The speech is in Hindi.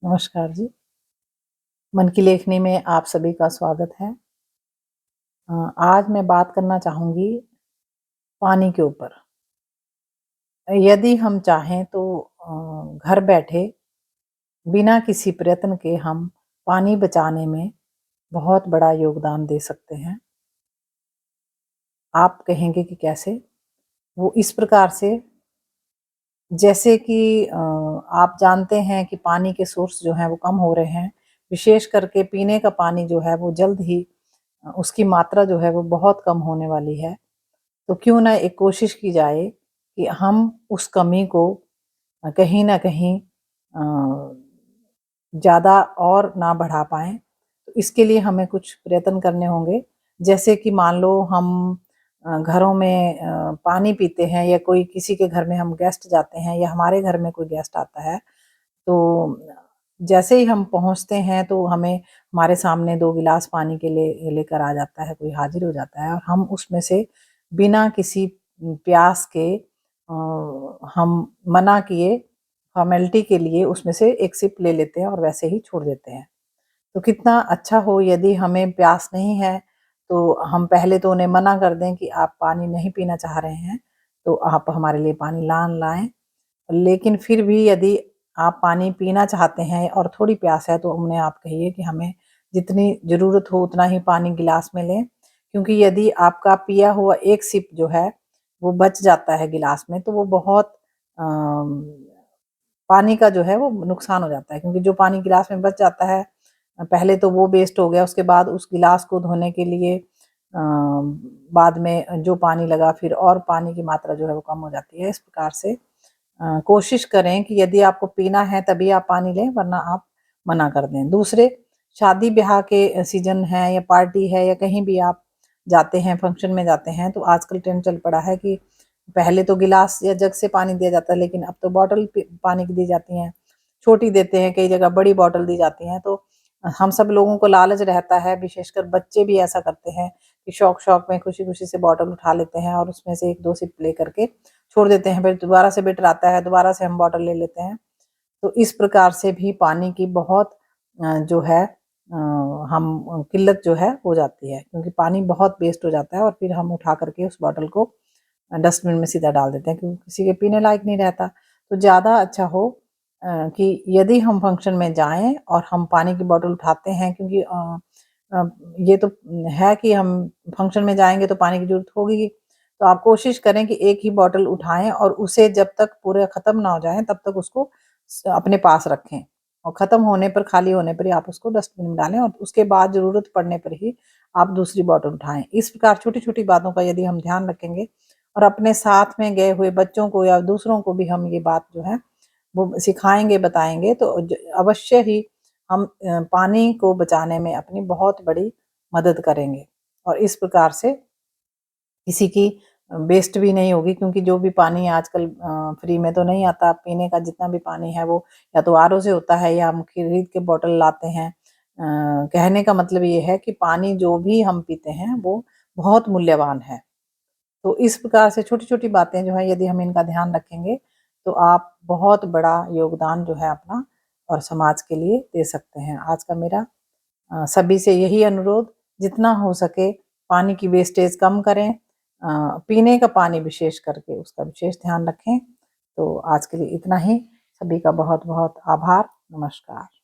नमस्कार जी। मन की लेखनी में आप सभी का स्वागत है। आज मैं बात करना चाहूँगी पानी के ऊपर। यदि हम चाहें तो घर बैठे बिना किसी प्रयत्न के हम पानी बचाने में बहुत बड़ा योगदान दे सकते हैं। आप कहेंगे कि कैसे? वो इस प्रकार से जैसे कि आप जानते हैं कि पानी के सोर्स जो हैं वो कम हो रहे हैं। विशेष करके पीने का पानी जो है वो जल्द ही उसकी मात्रा जो है वो बहुत कम होने वाली है। तो क्यों ना एक कोशिश की जाए कि हम उस कमी को कहीं न कहीं ज़्यादा और ना बढ़ा पाएँ। तो इसके लिए हमें कुछ प्रयत्न करने होंगे। जैसे कि मान लो हम घरों में पानी पीते हैं या कोई किसी के घर में हम गेस्ट जाते हैं या हमारे घर में कोई गेस्ट आता है, तो जैसे ही हम पहुँचते हैं तो हमें हमारे सामने 2 गिलास पानी के लिए लेकर आ जाता है, कोई हाज़िर हो जाता है और हम उसमें से बिना किसी प्यास के हम मना किए फ़ॉर्मेलिटी के लिए उसमें से एक सिप ले लेते हैं और वैसे ही छोड़ देते हैं। तो कितना अच्छा हो यदि हमें प्यास नहीं है, तो हम पहले तो उन्हें मना कर दें कि आप पानी नहीं पीना चाह रहे हैं, तो आप हमारे लिए पानी ना लाएँ। लेकिन फिर भी यदि आप पानी पीना चाहते हैं और थोड़ी प्यास है तो उन्हें आप कहिए कि हमें जितनी ज़रूरत हो उतना ही पानी गिलास में लें। क्योंकि यदि आपका पिया हुआ 1 सिप जो है वो बच जाता है गिलास में तो वो बहुत पानी का जो है वो नुकसान हो जाता है। क्योंकि जो पानी गिलास में बच जाता है पहले तो वो वेस्ट हो गया, उसके बाद उस गिलास को धोने के लिए बाद में जो पानी लगा फिर और पानी की मात्रा जो है वो कम हो जाती है। इस प्रकार से कोशिश करें कि यदि आपको पीना है तभी आप पानी लें वरना आप मना कर दें। दूसरे शादी-ब्याह के सीज़न है या पार्टी है या कहीं भी आप जाते हैं, फंक्शन में जाते हैं तो आजकल ट्रेंड चल पड़ा है कि पहले तो गिलास या जग से पानी दिया जाता है लेकिन अब तो बॉटल पानी की दी जाती हैं। छोटी देते हैं, कई जगह बड़ी बॉटल दी जाती हैं तो हम सब लोगों को लालच रहता है, विशेषकर बच्चे भी ऐसा करते हैं कि शौक-शौक में खुशी-खुशी से बॉटल उठा लेते हैं और उसमें से 1-2 सिप ले करके छोड़ देते हैं, फिर दोबारा से बिटर आता है, दोबारा से हम बॉटल ले लेते हैं। तो इस प्रकार से भी पानी की बहुत जो है हम किल्लत जो है हो जाती है क्योंकि पानी बहुत वेस्ट हो जाता है और फिर हम उठा करके उस बॉटल को डस्टबिन में सीधा डाल देते हैं क्योंकि किसी के पीने लायक नहीं रहता। तो ज़्यादा अच्छा हो कि यदि हम फंक्शन में जाएँ और हम पानी की बॉटल उठाते हैं क्योंकि अ, ये तो है कि हम फंक्शन में जाएँगे तो पानी की ज़रूरत होगी ही। तो आप कोशिश करें कि एक ही बॉटल उठाएँ और उसे जब तक पूरे खत्म ना हो जाएँ तब तक उसको अपने पास रखें और खत्म होने पर खाली होने पर ही आप उसको डस्टबिन में डालें और उसके बाद ज़रूरत पड़ने पर ही आप दूसरी बॉटल उठाएँ। इस प्रकार छोटी-छोटी बातों का यदि हम ध्यान रखेंगे और अपने साथ में गए हुए बच्चों को या दूसरों को भी हम ये बात जो है वो सिखाएँगे, बताएँगे तो अवश्य ही हम पानी को बचाने में अपनी बहुत बड़ी मदद करेंगे और इस प्रकार से किसी की वेस्ट भी नहीं होगी क्योंकि जो भी पानी आजकल फ्री में तो नहीं आता, पीने का जितना भी पानी है वो या तो आरओ से होता है या हम खरीद के बॉटल लाते हैं। कहने का मतलब ये है कि पानी जो भी हम पीते हैं वो बहुत मूल्यवान है। तो इस प्रकार से छोटी-छोटी बातें जो हैं यदि हम इनका ध्यान रखेंगे, तो आप बहुत बड़ा योगदान जो है अपना और समाज के लिए दे सकते हैं। आज का मेरा सभी से यही अनुरोध जितना हो सके पानी की वेस्टेज कम करें। पीने का पानी विशेष करके उसका विशेष ध्यान रखें। तो आज के लिए इतना ही। सभी का बहुत-बहुत आभार। नमस्कार।